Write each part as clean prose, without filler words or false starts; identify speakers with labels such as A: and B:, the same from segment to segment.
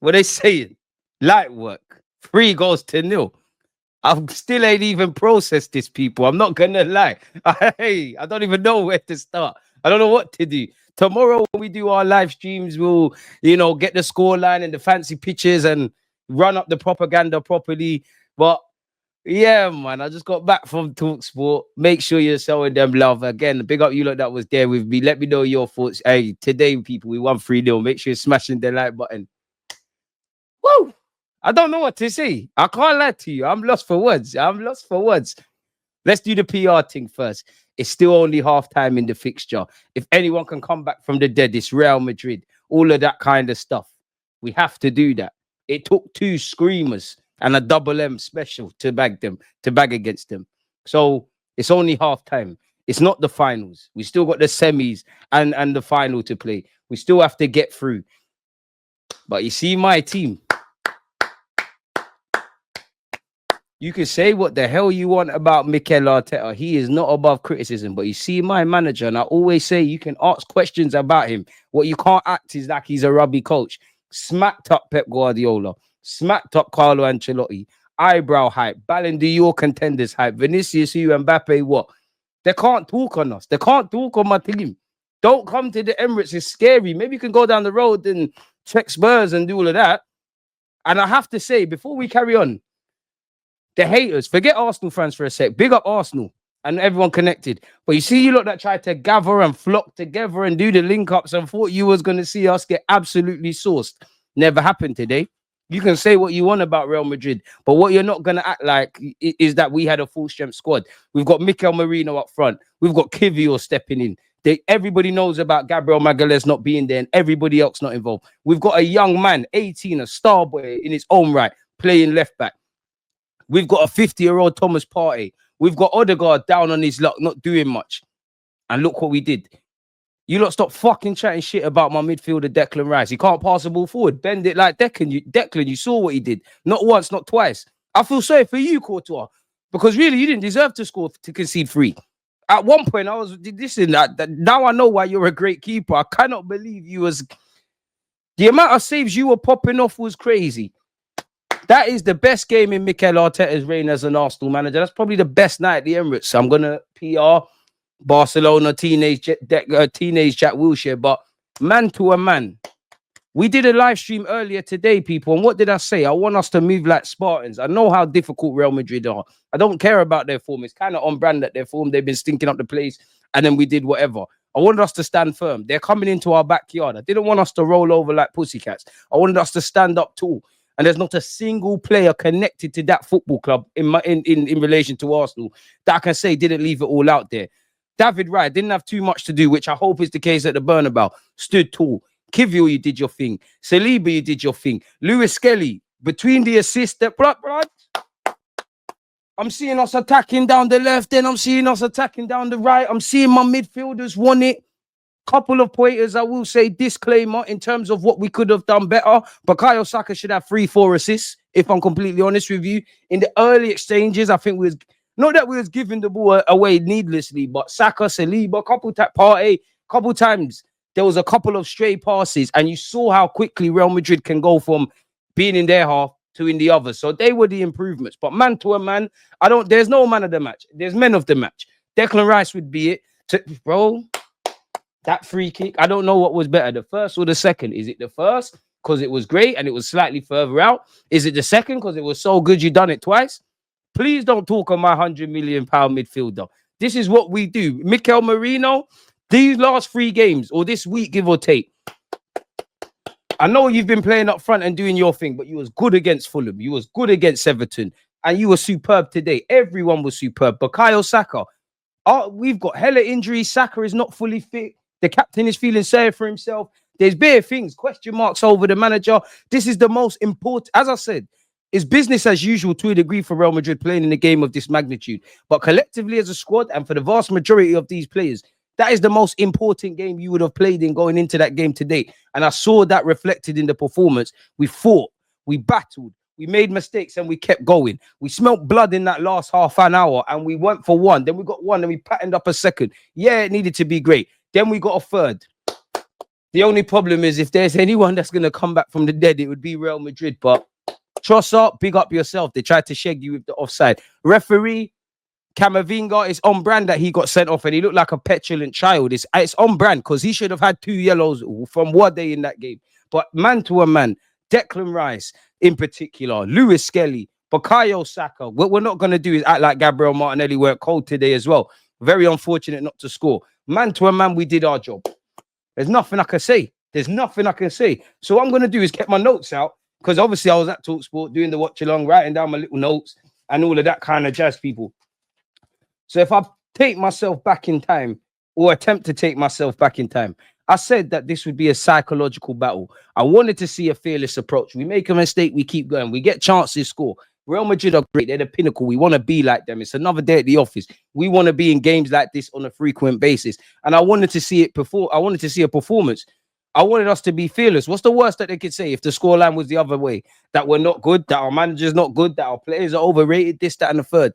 A: What they saying? Light work. 3-0. I still ain't even processed this, people. I'm not gonna lie. Hey, I don't even know where to start. I don't know what to do. Tomorrow when we do our live streams, we'll, get the scoreline and the fancy pictures and run up the propaganda properly. But yeah, man, I just got back from Talksport. Make sure you're showing them love. Again, big up you lot that was there with me. Let me know your thoughts. Hey, today, people, we won 3-0. Make sure you're smashing the like button. Woo! I don't know what to say. I can't lie to you. I'm lost for words. Let's do the PR thing first. It's still only half time in the fixture. If anyone can come back from the dead, it's Real Madrid. All of that kind of stuff. We have to do that. It took 2 screamers and a double M special to bag against them. So it's only half time. It's not the finals. We still got the semis and the final to play. We still have to get through. But you see my team. You can say what the hell you want about Mikel Arteta. He is not above criticism. But you see my manager, and I always say you can ask questions about him. What you can't act is like he's a rugby coach. Smacked up Pep Guardiola. Smacked up Carlo Ancelotti. Eyebrow hype. Ballon d'Or contenders hype. Vinicius, you, Mbappe, what? They can't talk on us. They can't talk on my team. Don't come to the Emirates. It's scary. Maybe you can go down the road and check Spurs and do all of that. And I have to say, before we carry on, the haters, forget Arsenal fans for a sec. Big up Arsenal and everyone connected. But you see you lot that tried to gather and flock together and do the link-ups and thought you was going to see us get absolutely sourced. Never happened today. You can say what you want about Real Madrid, but what you're not going to act like is that we had a full-strength squad. We've got Mikel Merino up front. We've got Kivior stepping in. Everybody knows about Gabriel Magalhaes not being there and everybody else not involved. We've got a young man, 18, a star boy in his own right, playing left-back. We've got a 50-year-old Thomas Partey. We've got Odegaard down on his luck, not doing much. And look what we did. You lot stop fucking chatting shit about my midfielder, Declan Rice. He can't pass the ball forward. Bend it like Declan. You saw what he did. Not once, not twice. I feel sorry for you, Courtois, because really, you didn't deserve to concede 3. At one point, I was listening. Now I know why you're a great keeper. I cannot believe you was... The amount of saves you were popping off was crazy. That is the best game in Mikel Arteta's reign as an Arsenal manager. That's probably the best night at the Emirates. So I'm going to PR Barcelona teenage Jack Wilshere. But man to a man, we did a live stream earlier today, people. And what did I say? I want us to move like Spartans. I know how difficult Real Madrid are. I don't care about their form. It's kind of on brand that their form. They've been stinking up the place. And then we did whatever. I wanted us to stand firm. They're coming into our backyard. I didn't want us to roll over like pussycats. I wanted us to stand up tall. And there's not a single player connected to that football club in relation to Arsenal that I can say didn't leave it all out there. David Wright didn't have too much to do, which I hope is the case at the Bernabeu. Stood tall. Kivior, you did your thing. Saliba, you did your thing. Lewis Skelly, between the assists, I'm seeing us attacking down the left, then I'm seeing us attacking down the right. I'm seeing my midfielders won it. Couple of pointers, I will say, disclaimer in terms of what we could have done better. Bukayo Saka should have 3-4 assists, if I'm completely honest with you. In the early exchanges, I think we was not that we was giving the ball away needlessly, but Saka, Saliba, couple times there was a couple of stray passes, and you saw how quickly Real Madrid can go from being in their half to in the other. So they were the improvements. But man to a man, there's no man of the match. There's men of the match. Declan Rice would be it. Bro. That free kick, I don't know what was better, the first or the second. Is it the first because it was great and it was slightly further out? Is it the second because it was so good you done it twice? Please don't talk on my £100 million midfielder. This is what we do. Mikel Merino, these last 3 games or this week, give or take. I know you've been playing up front and doing your thing, but you was good against Fulham. You was good against Everton. And you were superb today. Everyone was superb. Bukayo Saka. We've got hella injuries. Saka is not fully fit. The captain is feeling sorry for himself. There's bare things, question marks over the manager. This is the most important, as I said, it's business as usual to a degree for Real Madrid playing in a game of this magnitude. But collectively as a squad and for the vast majority of these players, that is the most important game you would have played in going into that game today. And I saw that reflected in the performance. We fought, we battled, we made mistakes and we kept going. We smelt blood in that last half an hour and we went for 1. Then we got 1 and we patterned up a second. Yeah, it needed to be great. Then we got a third. The only problem is if there's anyone that's going to come back from the dead, it would be Real Madrid. But trust up, big up yourself. They tried to shag you with the offside. Referee, Camavinga, is on brand that he got sent off and he looked like a petulant child. It's on brand because he should have had 2 yellows from Worldie in that game. But man to a man, Declan Rice in particular, Lewis Skelly, Bukayo Saka. What we're not going to do is act like Gabriel Martinelli weren't cold today as well. Very unfortunate not to score. Man to a man, we did our job. There's nothing I can say. There's nothing I can say. So what I'm going to do is get my notes out because obviously I was at TalkSport doing the watch along, writing down my little notes and all of that kind of jazz, people. So if I take myself back in time or attempt to take myself back in time, I said that this would be a psychological battle. I wanted to see a fearless approach. We make a mistake, we keep going. We get chances, score. Real Madrid are great. They're the pinnacle. We want to be like them. It's another day at the office. We want to be in games like this on a frequent basis. And I wanted to see it before. I wanted to see a performance. I wanted us to be fearless. What's the worst that they could say if the scoreline was the other way? That we're not good, that our manager's not good, that our players are overrated, this, that, and the third.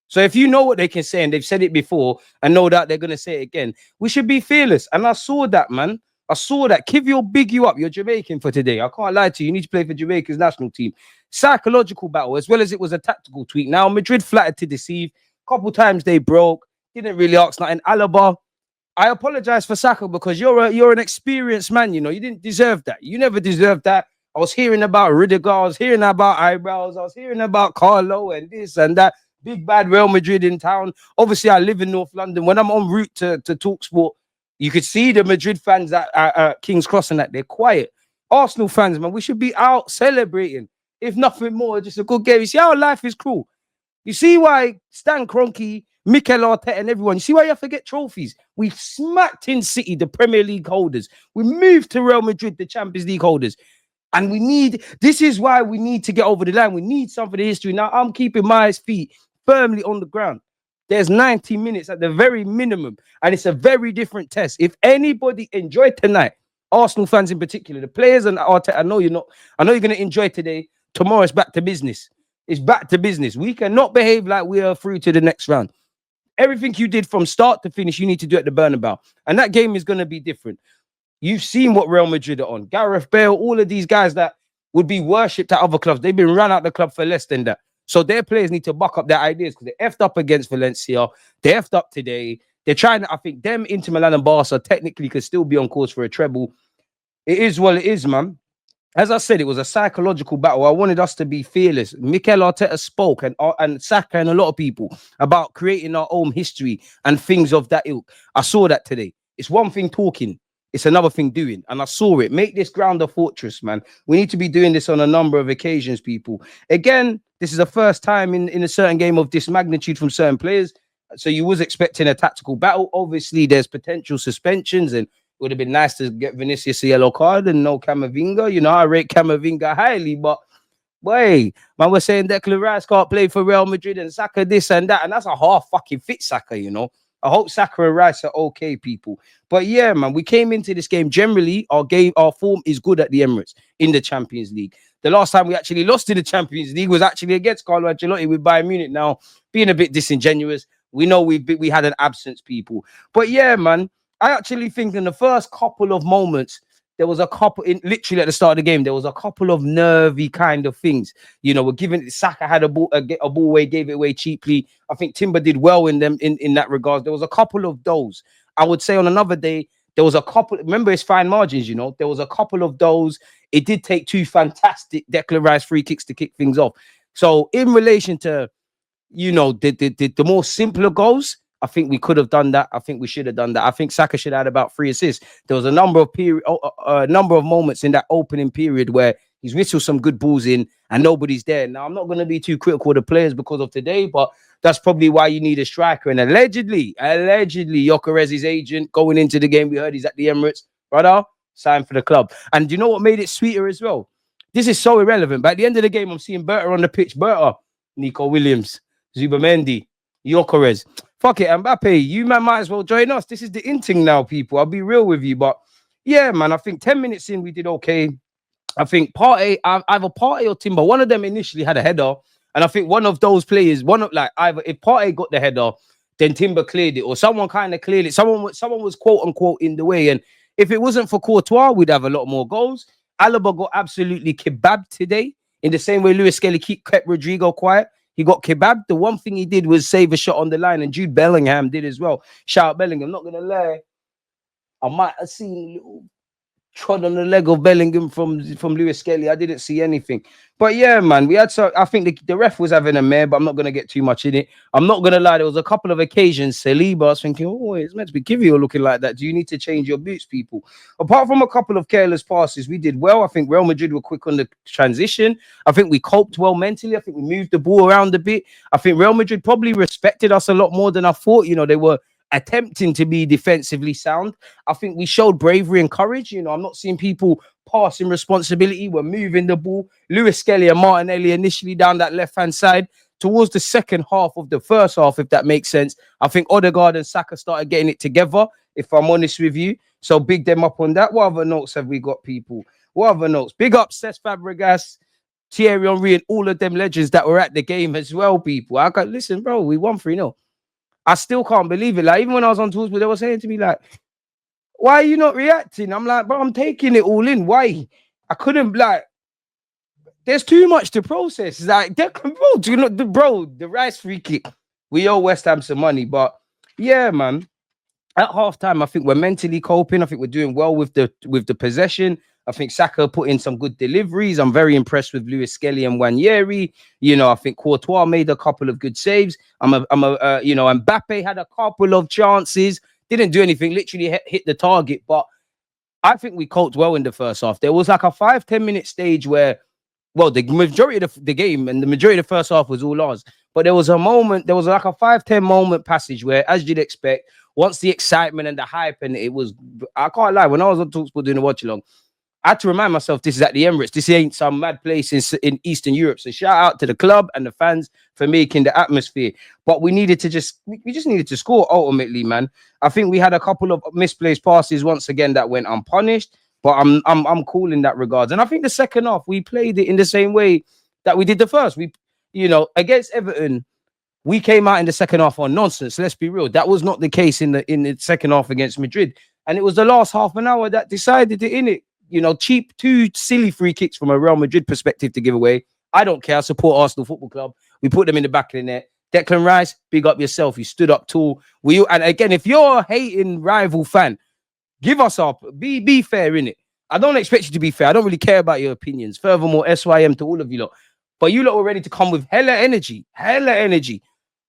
A: So if you know what they can say and they've said it before and no doubt they're going to say it again, we should be fearless. And I saw that, man. I saw that. Kiv, you'll big you up. You're Jamaican for today. I can't lie to you. You need to play for Jamaica's national team. Psychological battle, as well as it was a tactical tweak. Now, Madrid flattered to deceive. A couple times they broke. Didn't really ask nothing. Alaba, I apologize for Saka because you're an experienced man. You know, you didn't deserve that. You never deserved that. I was hearing about Odegaard. I was hearing about eyebrows. I was hearing about Carlo and this and that. Big bad Real Madrid in town. Obviously, I live in North London. When I'm en route to TalkSport, you could see the Madrid fans at King's Cross and that. They're quiet. Arsenal fans, man, we should be out celebrating. If nothing more, just a good game. You see how life is cruel. You see why Stan Kroenke, Mikel Arteta and everyone, you see why you have to get trophies. We smacked in City, the Premier League holders. We moved to Real Madrid, the Champions League holders. And this is why we need to get over the line. We need some for the history. Now, I'm keeping my feet firmly on the ground. There's 90 minutes at the very minimum, and it's a very different test. If anybody enjoyed tonight, Arsenal fans in particular, the players and Arteta, I know you're going to enjoy today. Tomorrow it's back to business. It's back to business. We cannot behave like we are through to the next round. Everything you did from start to finish, you need to do at the Bernabeu. And that game is going to be different. You've seen what Real Madrid are on. Gareth Bale, all of these guys that would be worshipped at other clubs. They've been run out the club for less than that. So their players need to buck up their ideas because they effed up against Valencia. They effed up today. They're trying to, I think them, Inter Milan and Barca technically could still be on course for a treble. It is what it is, man. As I said, it was a psychological battle. I wanted us to be fearless. Mikel Arteta spoke and Saka and a lot of people about creating our own history and things of that ilk. I saw that today. It's one thing talking. It's another thing doing. And I saw it. Make this ground a fortress, man. We need to be doing this on a number of occasions, people. Again, this is the first time in a certain game of this magnitude from certain players. So you was expecting a tactical battle. Obviously, there's potential suspensions and it would have been nice to get Vinicius a yellow card and no Camavinga. You know, I rate Camavinga highly, but boy, man, we're saying Declan Rice can't play for Real Madrid and Saka this and that. And that's a half fucking fit Saka, you know. I hope Saka and Rice are okay, people. But yeah, man, we came into this game. Generally, our form is good at the Emirates in the Champions League. The last time we actually lost in the Champions League was actually against Carlo Ancelotti with Bayern Munich. Now, being a bit disingenuous, we know we had an absence, people. But yeah, man, I actually think in the first couple of moments, there was a couple, literally at the start of the game, there was a couple of nervy kind of things. You know, we're giving Saka had a ball away, gave it away cheaply. I think Timber did well in that regard. There was a couple of those. I would say on another day, there was a couple. Remember, it's fine margins, you know. There was a couple of those. It did take 2 fantastic Declan Rice free kicks to kick things off. So in relation to, you know, the more simpler goals, I think we could have done that. I think we should have done that. I think Saka should have had about 3 assists. There was a number of moments in that opening period where he's whistled some good balls in and nobody's there. Now, I'm not going to be too critical of the players because of today, but that's probably why you need a striker. And allegedly, Gyökeres's agent going into the game, we heard he's at the Emirates. Brother, signed for the club. And you know what made it sweeter as well? This is so irrelevant. But at the end of the game, I'm seeing Berta on the pitch. Berta, Nico Williams, Zubamendi, Gyökeres. Fuck it, Mbappe, you man might as well join us. This is the inting now, people. I'll be real with you. But yeah, man, I think 10 minutes in, we did okay. I think either Partey or Timber, one of them initially had a header. And I think one of those players, either if Partey got the header, then Timber cleared it, or someone kind of cleared it. Someone was quote unquote in the way. And If it wasn't for Courtois, we'd have a lot more goals. Alaba got absolutely kebabbed today in the same way Lewis Skelly kept Rodrigo quiet. He got kebabbed. The one thing he did was save a shot on the line, and Jude Bellingham did as well. Shout out Bellingham. I'm not going to lie. I might have seen a little trod on the leg of Bellingham from Lewis Skelly. I didn't see anything. But yeah, man, we had so I think the ref was having a mare, but I'm not gonna get too much in it. I'm not gonna lie, there was a couple of occasions Saliba, I was thinking, oh, it's meant to be Kivio looking like that. Do you need to change your boots, people? Apart from a couple of careless passes, we did well. I think Real Madrid were quick on the transition. I think we coped well mentally. I think we moved the ball around a bit. I think Real Madrid probably respected us a lot more than I thought. You know, they were attempting to be defensively sound. I think we showed bravery and courage. You know, I'm not seeing people passing responsibility. We're moving the ball. Lewis Skelly and Martinelli initially down that left-hand side. Towards the second half of the first half, if that makes sense, I think Odegaard and Saka started getting it together, if I'm honest with you. So big them up on that. What other notes have we got, people? What other notes? Big up Cesc Fabregas, Thierry Henry, and all of them legends that were at the game as well, people. I got, listen, bro, we won 3-0. I still can't believe it. Like, even when I was on tours, they were saying to me, like, why are you not reacting? I'm like, bro, I'm taking it all in. Why? I couldn't, like, there's too much to process. Like, Declan, bro, do you know, the Rice free kick. We owe West Ham some money. But yeah, man, at halftime, I think we're mentally coping. I think we're doing well with the possession. I think Saka put in some good deliveries. I'm very impressed with Lewis Skelly and Wanyeri. You know, I think Courtois made a couple of good saves. You know, Mbappe had a couple of chances. Didn't do anything, literally hit the target. But I think we coped well in the first half. There was like a 5-10 minute stage where, well, the majority of the game and the majority of the first half was all ours. But there was a moment, there was like a 5-10 moment passage where, as you'd expect, once the excitement and the hype, and it was, I can't lie, when I was on TalkSport doing the watch along, I had to remind myself this is at the Emirates. This ain't some mad place in Eastern Europe. So shout out to the club and the fans for making the atmosphere. But we needed to we just needed to score ultimately, man. I think we had a couple of misplaced passes once again that went unpunished. But I'm cool in that regards. And I think the second half we played it in the same way that we did the first. We, you know, against Everton, we came out in the second half on nonsense. Let's be real. That was not the case in the second half against Madrid. And it was the last half an hour that decided it, in it. You know, cheap, 2 silly free kicks from a Real Madrid perspective to give away. I don't care. I support Arsenal Football Club. We put them in the back of the net. Declan Rice, big up yourself. You stood up tall. And again, if you're a hating rival fan, give us up. Be fair in it. I don't expect you to be fair. I don't really care about your opinions. Furthermore, SYM to all of you lot. But you lot were ready to come with hella energy. Hella energy.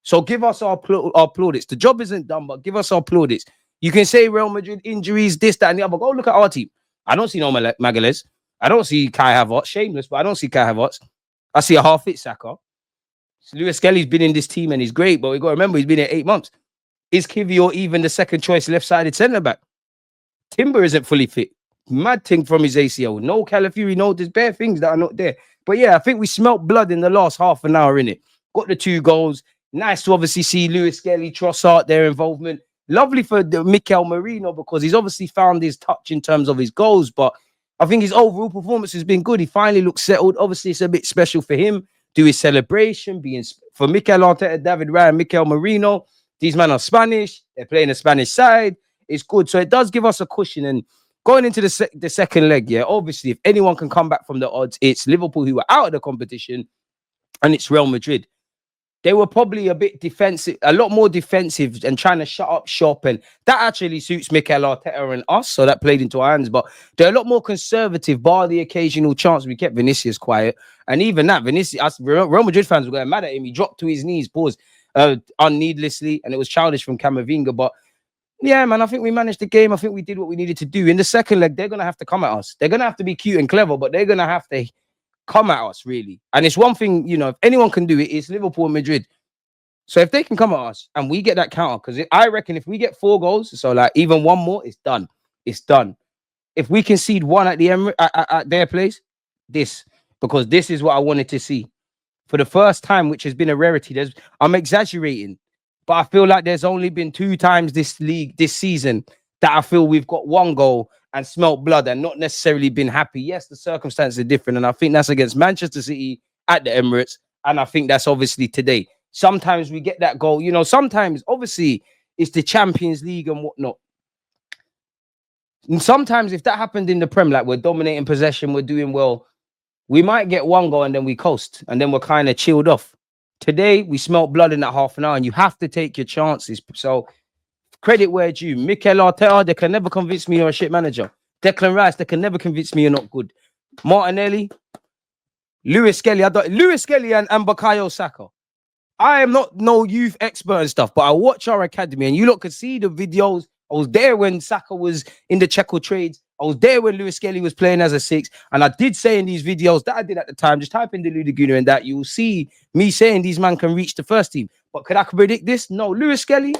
A: So give us our plaudits. The job isn't done, but give us our plaudits. You can say Real Madrid injuries, this, that, and the other. Go look at our team. I don't see no Magalhaes. I don't see Kai Havertz. Shameless, but I don't see Kai Havertz. I see a half-fit Saka. Lewis Skelly's been in this team and he's great, but we got to remember he's been here 8 months. Is Kivio even the second choice left-sided centre-back? Timber isn't fully fit. Mad thing from his ACL. No Calafiori, no, there's bare things that are not there. But yeah, I think we smelt blood in the last half an hour in it. Got the 2 goals. Nice to obviously see Lewis Skelly, Trossard, their involvement. Lovely for Mikel Merino because he's obviously found his touch in terms of his goals, but I think his overall performance has been good. He finally looks settled. Obviously, it's a bit special for him. Do his celebration, for Mikel Arteta, David Raya, Mikel Merino. These men are Spanish. They're playing the Spanish side. It's good. So it does give us a cushion. And going into the second leg, yeah, obviously, if anyone can come back from the odds, it's Liverpool, who are out of the competition, and it's Real Madrid. They were probably a bit defensive, a lot more defensive and trying to shut up shop. And that actually suits Mikel Arteta and us. So that played into our hands. But they're a lot more conservative, bar the occasional chance we kept Vinicius quiet. And even that, Vinicius, Real Madrid fans were going mad at him. He dropped to his knees, unneedlessly. And it was childish from Camavinga. But yeah, man, I think we managed the game. I think we did what we needed to do. In the second leg, they're going to have to come at us. They're going to have to be cute and clever, but they're going to have to come at us, really. And it's one thing, you know, if anyone can do it, it's Liverpool and Madrid. So if they can come at us and we get that counter, because I reckon if we get 4 goals, so like even one more, it's done. It's done. If we concede 1 at the at their place, because this is what I wanted to see. For the first time, which has been a rarity, I'm exaggerating, but I feel like there's only been 2 times this season that I feel we've got 1 goal and smelt blood and not necessarily been happy. Yes, the circumstances are different. And I think that's against Manchester City at the Emirates. And I think that's obviously today. Sometimes we get that goal. You know, sometimes, obviously, it's the Champions League and whatnot. And sometimes if that happened in the Prem, like we're dominating possession, we're doing well, we might get one goal and then we coast and then we're kind of chilled off. Today, we smelt blood in that half an hour and you have to take your chances. So credit where it's due. Mikel Arteta, they can never convince me you're a shit manager. Declan Rice, they can never convince me you're not good. Martinelli, Lewis Skelly and Bukayo Saka. I am not no youth expert and stuff, but I watch our academy and you lot could see the videos. I was there when Saka was in the Checo trades. I was there when Lewis Skelly was playing as a 6. And I did say in these videos that I did at the time, just type in Deluded Gooner and that, you will see me saying these man can reach the first team. But could I predict this? No. Lewis Skelly.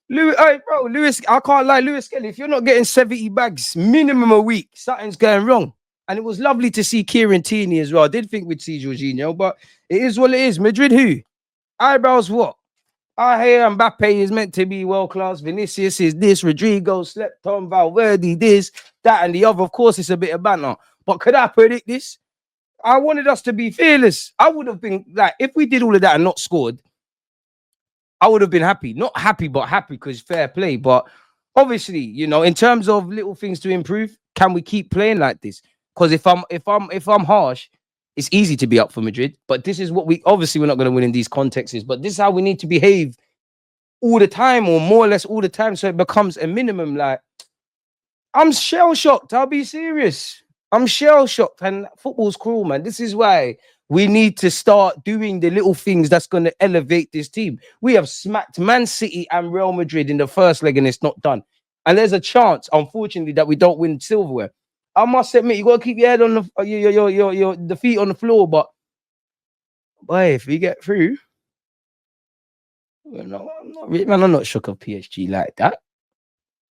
A: Lewis, I can't lie, Lewis Skelly, if you're not getting 70 bags minimum a week, something's going wrong. And it was lovely to see Kieran Tierney as well. I did think we'd see Jorginho, but it is what it is. Madrid who? Eyebrows what? I hear Mbappe is meant to be world-class. Vinicius is this. Rodrigo slept on. Valverde this, that, and the other. Of course, it's a bit of banter. But could I predict this? I wanted us to be fearless. I would have been like, if we did all of that and not scored, I would have been happy. Not happy, but happy because fair play. But obviously, you know, in terms of little things to improve, can we keep playing like this? Because if I'm harsh, it's easy to be up for Madrid. But this is what we're not going to win in these contexts. But this is how we need to behave all the time, or more or less all the time, so it becomes a minimum. Like, I'm shell shocked. I'll be serious. I'm shell shocked, and football's cruel, man. This is why we need to start doing the little things that's going to elevate this team. We have smacked Man City and Real Madrid in the first leg, and it's not done. And there's a chance, unfortunately, that we don't win silverware. I must admit, you got to keep your head on the feet on the floor. But boy, if we get through, I'm not shook of PSG like that.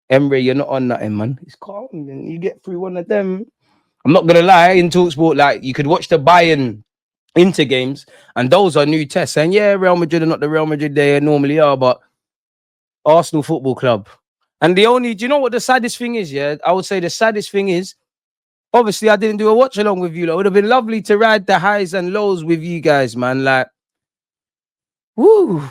A: Emre, you're not on nothing, man. It's calm. You get through one of them. I'm not gonna lie. In TalkSport, like, you could watch the Bayern Inter games, and those are new tests. And yeah, Real Madrid are not the Real Madrid they normally are, but Arsenal Football Club. And do you know what the saddest thing is? Yeah, I would say the saddest thing is, obviously, I didn't do a watch along with you. It would have been lovely to ride the highs and lows with you guys, man. Like, woo.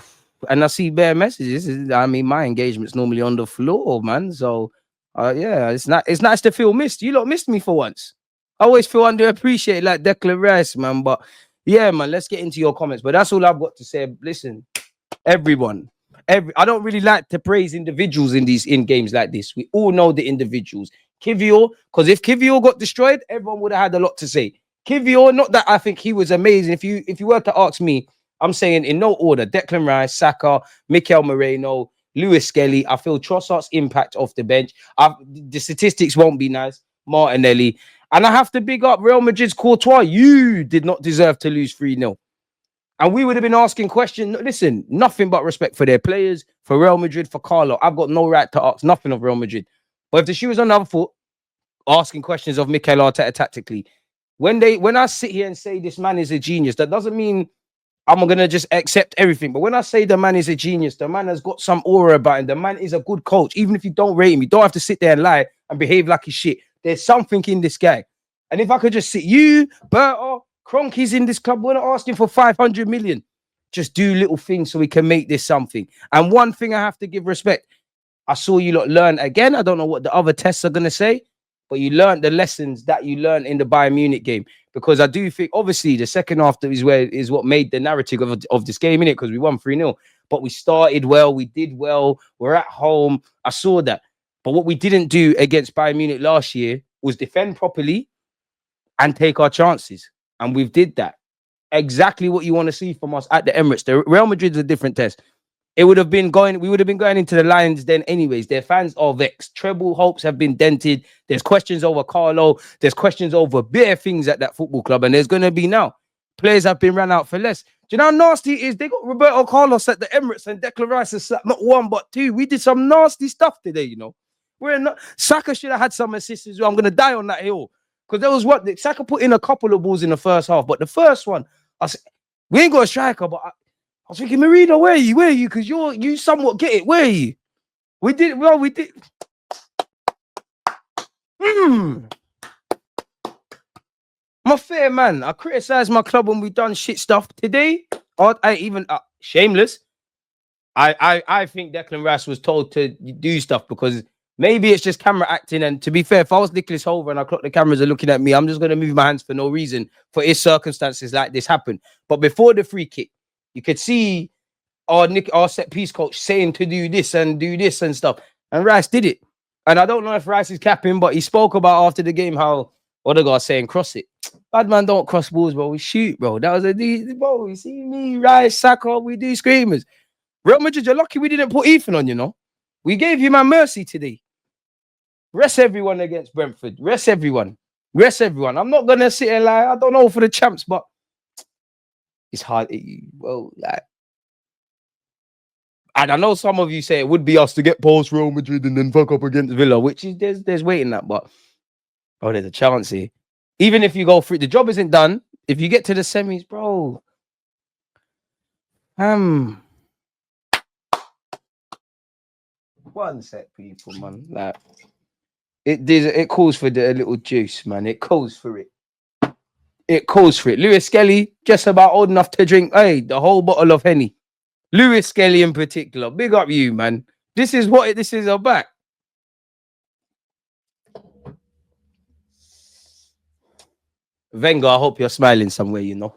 A: And I see bare messages. I mean, my engagement's normally on the floor, man. So, yeah, it's nice to feel missed. You lot missed me for once. I always feel underappreciated, like Declan Rice, man. But yeah, man, let's get into your comments. But that's all I've got to say. Listen, everyone. I don't really like to praise individuals in games like this. We all know the individuals. Kivior, because if Kivior got destroyed, everyone would have had a lot to say. Kivior, not that I think he was amazing. If you were to ask me, I'm saying in no order: Declan Rice, Saka, Mikel Moreno, Lewis Skelly. I feel Trossard's impact off the bench. The statistics won't be nice. Martinelli. And I have to big up Real Madrid's Courtois. You did not deserve to lose 3-0. And we would have been asking questions. Listen, nothing but respect for their players, for Real Madrid, for Carlo. I've got no right to ask nothing of Real Madrid. But if the shoe was on the other foot, asking questions of Mikel Arteta tactically, when I sit here and say this man is a genius, that doesn't mean I'm going to just accept everything. But when I say the man is a genius, the man has got some aura about him. The man is a good coach. Even if you don't rate him, you don't have to sit there and lie and behave like he's shit. There's something in this guy. And if I could just sit you, Berto, Kroenke's in this club, we're not asking for 500 million. Just do little things so we can make this something. And one thing I have to give respect. I saw you lot learn again. I don't know what the other tests are going to say, but you learned the lessons that you learned in the Bayern Munich game. Because I do think, obviously, the second half is what made the narrative of this game, innit? Because we won 3-0. But we started well. We did well. We're at home. I saw that. But what we didn't do against Bayern Munich last year was defend properly and take our chances. And we've did that. Exactly what you want to see from us at the Emirates. The Real Madrid's a different test. We would have been going into the Lions then anyways. Their fans are vexed. Treble hopes have been dented. There's questions over Carlo. There's questions over bare things at that football club. And there's going to be now. Players have been run out for less. Do you know how nasty it is? They got Roberto Carlos at the Emirates and Declan Rice has slapped not one but two. We did some nasty stuff today, you know. Saka should have had some assists as well. I'm going to die on that hill. Because there was Saka put in a couple of balls in the first half. But the first one, we ain't got a striker, but I was thinking, Marino, where are you? Because you somewhat get it. Where are you? We did. My fair man, I criticized my club when we done shit stuff today. I even shameless. I think Declan Rice was told to do stuff because Maybe it's just camera acting. And to be fair, if I was Nicholas Hover and I clock the cameras are looking at me, I'm just going to move my hands for no reason for if circumstances like this happen. But before the free kick, you could see our set piece coach saying to do this and stuff. And Rice did it. And I don't know if Rice is capping, but he spoke about after the game how Odegaard saying cross it. Bad man don't cross balls, bro. We shoot, bro. That was bro. You see me, Rice, Saka, we do screamers. Real Madrid, you're lucky we didn't put Ethan on, you know. We gave you my mercy today. Rest everyone against Brentford. Rest everyone. Rest everyone. I'm not gonna sit here like I don't know for the champs, but it's hard. Well, like, and I know some of you say it would be us to get past Real Madrid and then fuck up against Villa, which is there's waiting that, but there's a chance here. Even if you go through, the job isn't done. If you get to the semis, bro. One sec, people, man. Like it calls for a little juice, man. It calls for it. It calls for it. Lewis Skelly, just about old enough to drink, the whole bottle of Henny. Lewis Skelly in particular. Big up you, man. This is what this is about. Wenger, I hope you're smiling somewhere, you know.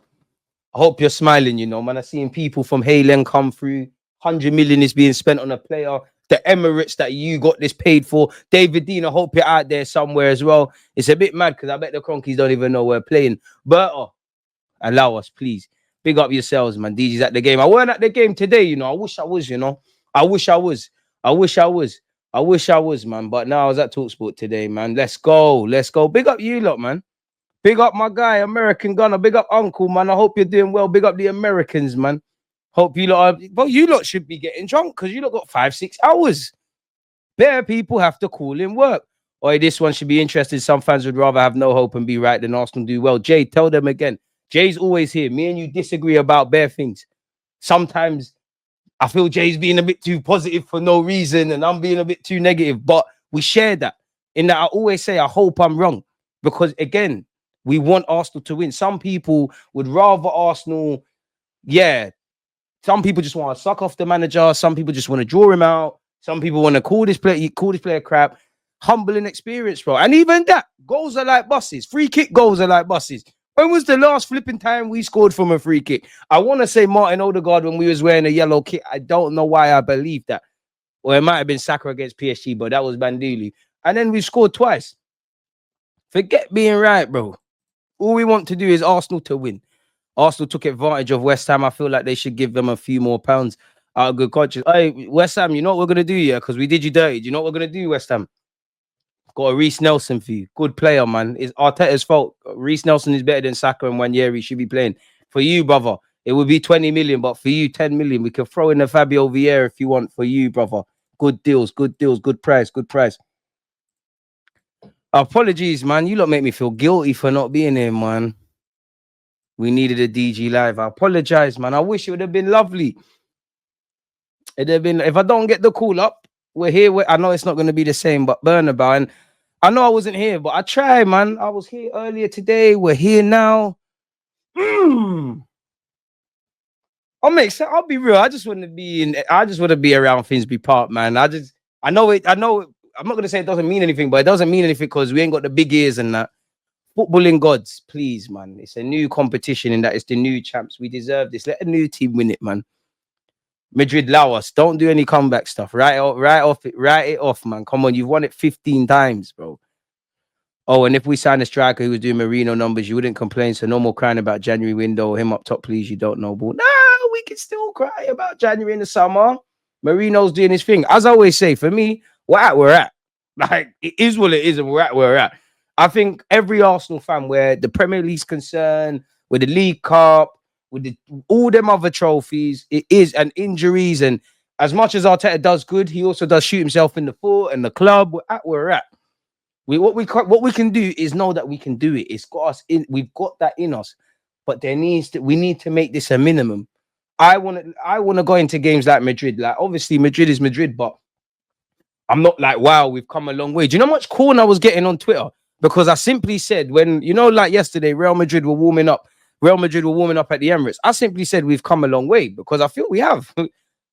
A: I hope you're smiling, you know, man. I've seen people from Haylen come through. 100 million is being spent on a player. The Emirates that you got this paid for. David Dean, I hope you're out there somewhere as well. It's a bit mad because I bet the Cronkies don't even know we're playing. But allow us, please. Big up yourselves, man. DJ's at the game. I weren't at the game today, you know. I wish I was, you know. I wish I was, man. But now I was at TalkSport today, man. Let's go. Big up you lot, man. Big up my guy, American Gunner. Big up Uncle, man. I hope you're doing well. Big up the Americans, man. Hope you lot you lot should be getting drunk because you lot got 5-6 hours. Better people have to call in work. This one should be interesting. Some fans would rather have no hope and be right than Arsenal do well. Jay, tell them again. Jay's always here. Me and you disagree about bare things. Sometimes I feel Jay's being a bit too positive for no reason and I'm being a bit too negative. But we share that. In that I always say, I hope I'm wrong. Because again, we want Arsenal to win. Some people would rather Arsenal, some people just want to suck off the manager. Some people just want to draw him out. Some people want to call this player crap. Humbling experience, bro. And even that, goals are like buses. Free kick goals are like buses. When was the last flipping time we scored from a free kick? I want to say Martin Odegaard when we was wearing a yellow kit. I don't know why I believe that. Or it might have been Saka against PSG, but that was Bandili. And then we scored twice. Forget being right, bro. All we want to do is Arsenal to win. Arsenal took advantage of West Ham. I feel like they should give them a few more pounds out of good conscience. Hey, West Ham, you know what we're going to do, yeah? Because we did you dirty. Do you know what we're going to do, West Ham? Got a Reece Nelson for you. Good player, man. It's Arteta's fault. Reece Nelson is better than Saka and 1 year he should be playing. For you, brother, it would be 20 million, but for you, 10 million. We can throw in the Fabio Vieira if you want for you, brother. Good deals, good price. Apologies, man. You lot make me feel guilty for not being here, man. We needed a DG live. I apologize, man. I wish it would have been lovely. It'd have been, if I don't get the call up, we're here. I know it's not going to be the same, but Bernabeu. And I know I wasn't here, but I tried, man. I was here earlier today. We're here now. I'll make sense. I'll be real. I just want to be around Finsbury Park, man. I know it. I'm not going to say it doesn't mean anything, but it doesn't mean anything because we ain't got the big ears and that. Footballing gods, please, man. It's a new competition in that it's the new champs. We deserve this. Let a new team win it, man. Madrid, allow us. Don't do any comeback stuff. Write it off, man. Come on, you've won it 15 times, bro. Oh, and if we sign a striker who was doing Marino numbers, you wouldn't complain. So no more crying about January window. Him up top, please. You don't know, ball. No, we can still cry about January in the summer. Marino's doing his thing. As I always say, for me, we're at. Like, it is what it is, and we're at. I think every Arsenal fan, where the Premier League's concerned, with the League Cup, with all them other trophies, it is, and injuries, and as much as Arteta does good, he also does shoot himself in the foot, and the club, we're at. What we can do is know that we can do it. It's got us in. We've got that in us, but we need to make this a minimum. I want to go into games like Madrid. Like, obviously Madrid is Madrid, but I'm not like, wow, we've come a long way. Do you know how much corn I was getting on Twitter? Because I simply said, when, you know, like yesterday, Real Madrid were warming up at the Emirates. I simply said we've come a long way because I feel we have.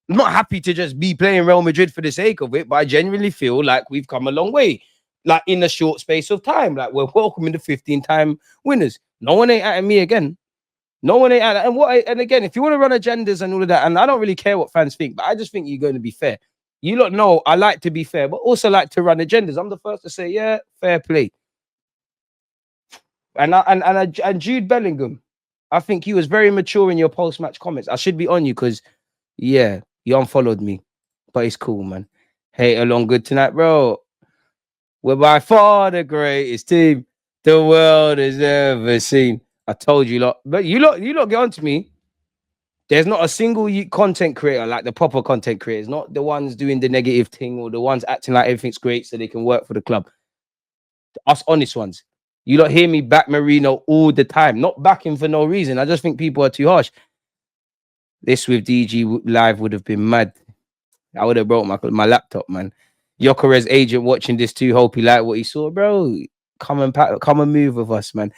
A: I'm not happy to just be playing Real Madrid for the sake of it, but I genuinely feel like we've come a long way, like in a short space of time. Like we're welcoming the 15-time winners. No one ain't at me again. No one ain't at that. And again, if you want to run agendas and all of that, and I don't really care what fans think, but I just think you're going to be fair. You lot know I like to be fair, but also like to run agendas. I'm the first to say, yeah, fair play. And Jude Bellingham, I think you was very mature in your post-match comments. I should be on you because, yeah, you unfollowed me, but it's cool, man. Hey, along good tonight, bro. We're by far the greatest team the world has ever seen. I told you lot, but you lot get on to me. There's not a single content creator, like the proper content creators, not the ones doing the negative thing or the ones acting like everything's great so they can work for the club. Us honest ones. You don't hear me back Marino all the time. Not backing for no reason. I just think people are too harsh. This with DG live would have been mad. I would have broke my laptop, man. Yokere's agent watching this too. Hope he liked what he saw, bro. Come and move with us, man.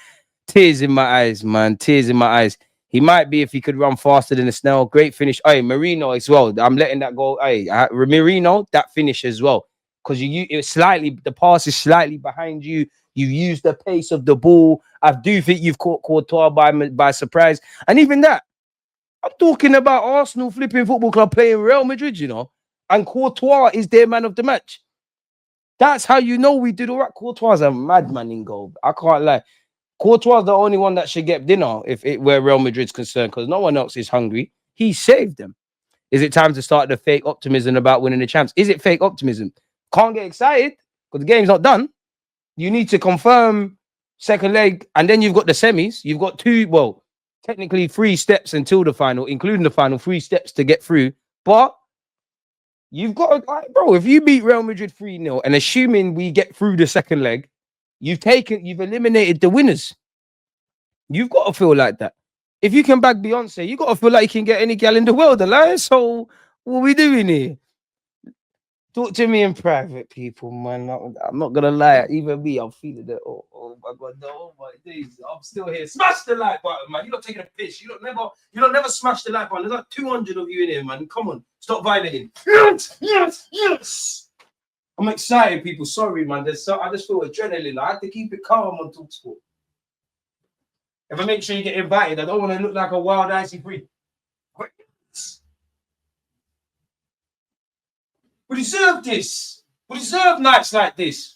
A: Tears in my eyes, man. Tears in my eyes. He might be if he could run faster than a snail. Great finish. Hey, Marino as well. I'm letting that go. Hey, Marino, that finish as well. Because the pass is slightly behind you. You use the pace of the ball. I do think you've caught Courtois by surprise. And even that, I'm talking about Arsenal flipping football club playing Real Madrid, you know. And Courtois is their man of the match. That's how you know we did all right. Courtois is a madman in goal. I can't lie. Courtois is the only one that should get dinner where Real Madrid's concerned, because no one else is hungry. He saved them. Is it time to start the fake optimism about winning the champs? Is it fake optimism? Can't get excited because the game's not done. You need to confirm second leg, and then you've got the semis. You've got technically 3 steps until the final, including the final, 3 steps to get through. But you've got to, bro, if you beat Real Madrid 3-0, and assuming we get through the second leg, you've eliminated the winners. You've got to feel like that. If you can back Beyonce, you got to feel like you can get any gal in the world alive. So what are we doing here? Talk to me in private, people, man. I'm not gonna lie. Even me, I'm feeling it. Oh my god, no, oh my days. I'm still here. Smash the like button, man. You're not taking a piss. You don't never smash the like button. There's like 200 of you in here, man. Come on, stop violating. Yes. I'm excited, people. Sorry, man. I just feel adrenaline. I have to keep it calm on TalkSport. If I make sure you get invited, I don't want to look like a wild icy free. We deserve this. We deserve nights like this.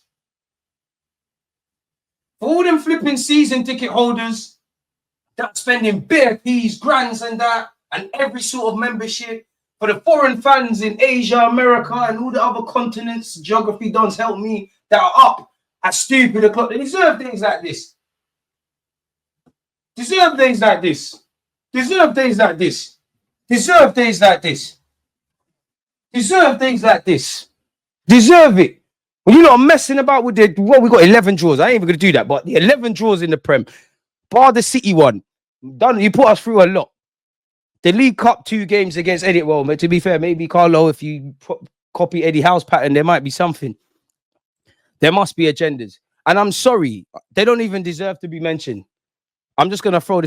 A: For all them flipping season ticket holders that spending bare peas, grands and that, and every sort of membership. For the foreign fans in Asia, America, and all the other continents, geography dons help me, that are up at stupid o'clock. They deserve things like this. Deserve things like this. Deserve things like this. Deserve things like this. Deserve things like this. Deserve it. When you're not messing about with we got 11 draws. I ain't even going to do that, but the 11 draws in the Prem, bar the City one, done. You put us through a lot. The League Cup 2 games against Eddie. Well, to be fair, maybe Carlo, if you copy Eddie Howe's pattern, there might be something. There must be agendas. And I'm sorry, they don't even deserve to be mentioned. I'm just going to throw this.